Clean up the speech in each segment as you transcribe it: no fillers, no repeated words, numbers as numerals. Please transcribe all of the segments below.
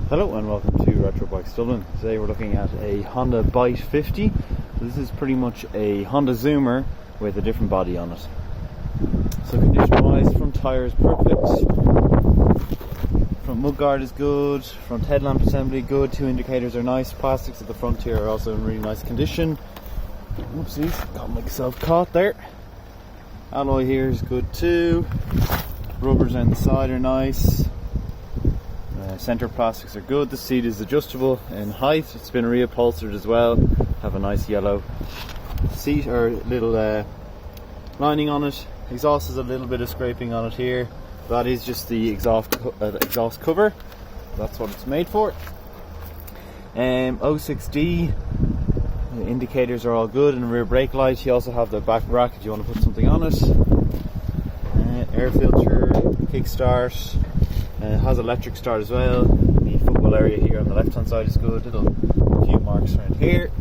Hello and welcome to Retro Bikes Dublin. Today we're looking at a Honda Byte 50. So this is pretty much a Honda Zoomer with a different body on it. So condition wise, front tyre is perfect, front mudguard is good, front headlamp assembly good, two indicators are nice, plastics at the front here are also in really nice condition. Oopsies, got myself caught there. Alloy here is good too, rubbers on the side are nice. Centre plastics are good. The seat is adjustable in height. It's been reupholstered as well. Have a nice yellow seat or little lining on it. Exhaust has a little bit of scraping on it here. That is just the exhaust cover. That's what it's made for. 06D. The indicators are all good, and rear brake light. You also have the back rack if you want to put something on it. Air filter, kickstart. It has electric start as well. The footwell area here on the left hand side is good. A few marks around here.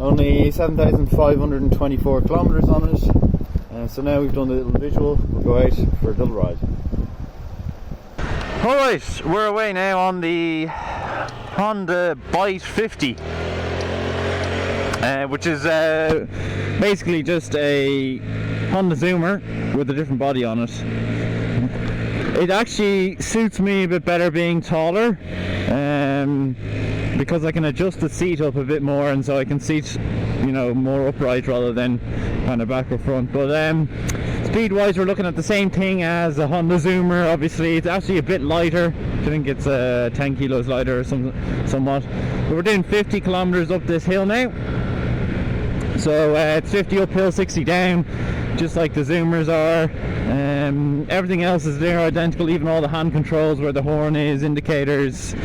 Only 7,524 kilometers on it. So now we've done the little visual, we'll go out for a little ride. Alright, we're away now on the Honda Byte 50, which is basically just a Honda Zoomer with a different body on it. It actually suits me a bit better being taller, because I can adjust the seat up a bit more, and so I can seat, more upright rather than kind of back or front. But speed-wise, we're looking at the same thing as a Honda Zoomer. Obviously, it's actually a bit lighter. I think it's 10 kilos lighter or somewhat. But we're doing 50 kilometers up this hill now. So it's 50 uphill, 60 down, just like the Zoomers are. Everything else is there identical, even all the hand controls where the horn is, indicators,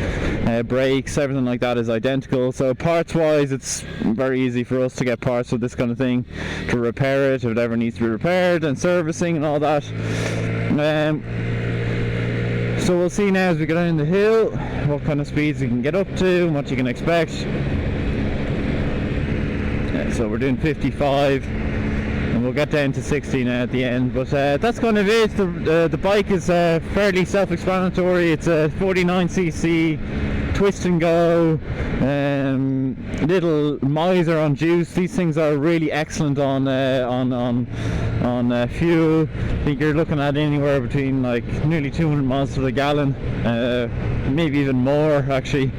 brakes, everything like that is identical. So parts wise, it's very easy for us to get parts for this kind of thing, to repair it if it ever needs to be repaired, and servicing and all that. So we'll see now as we go down the hill what kind of speeds you can get up to and what you can expect. So we're doing 55 and we'll get down to 60 now at the end, but that's kind of it. The bike is fairly self-explanatory. It's a 49cc twist and go, little miser on juice. These things are really excellent on fuel. I think you're looking at anywhere between like nearly 200 miles to the gallon, maybe even more actually,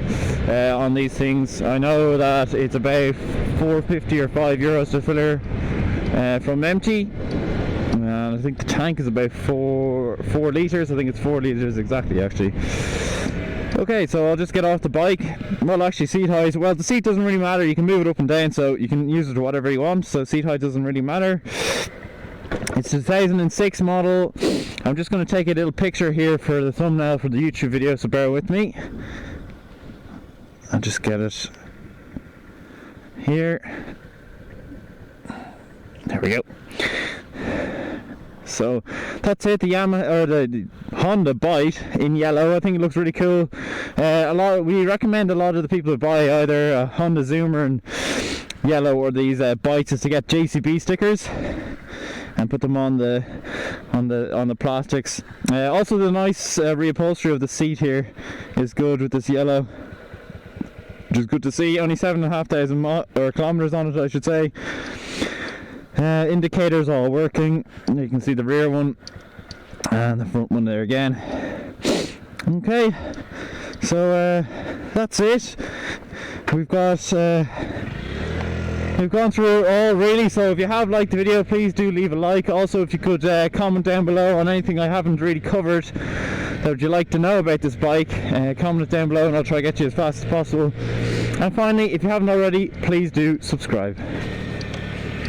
on these things. I know that it's about 4.50 or €5 to fill her from empty. I think the tank is about 4 litres. I think it's 4 litres exactly actually. Okay, so I'll just get off the bike. Well, actually, seat height, well, the seat doesn't really matter. You can move it up and down, so you can use it whatever you want, so seat height doesn't really matter. It's a 2006 model. I'm just going to take a little picture here for the thumbnail for the YouTube video, so bear with me. I'll just get it here. There we go. So that's it, the Honda Byte in yellow. I think it looks really cool. We recommend a lot of the people who buy either a Honda Zoomer in yellow or these Bytes is to get JCB stickers and put them on the plastics. Also, the nice reupholstery of the seat here is good with this yellow, which is good to see. Only 7,500 kilometers on it, I should say. Indicators all working. You can see the rear one and the front one there again. Okay, so that's it. We've gone through it all really. So if you have liked the video, please do leave a like. Also, if you could comment down below on anything I haven't really covered that would you like to know about this bike, comment it down below and I'll try to get you as fast as possible. And finally, if you haven't already, please do subscribe.